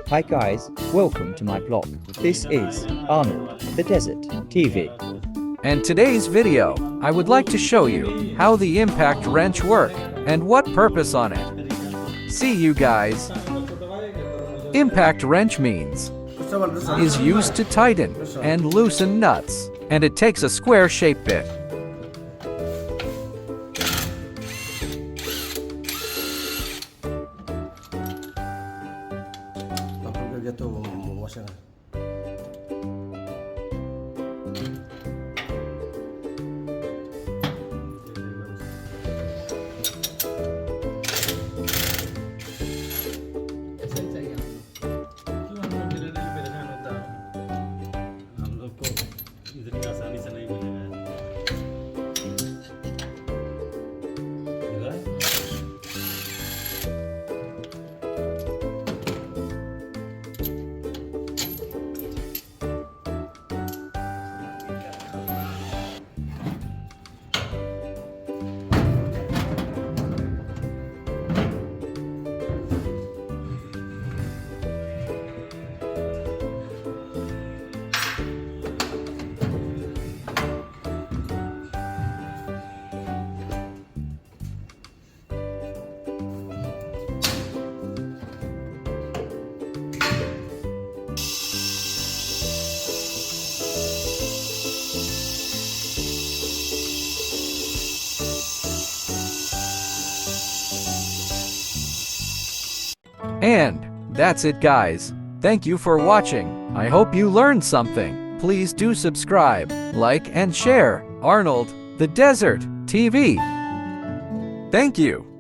Hi guys, welcome to my blog. This is Arnold, the Desert TV. And today's video, I would like to show you how the impact wrench work and what purpose on it. See you guys. Impact wrench means is used to tighten and loosen nuts, and it takes a square shape bit. And that's it guys. Thank you for watching. I hope you learned something. Please do subscribe, like and share Arnold, the Desert TV. Thank you.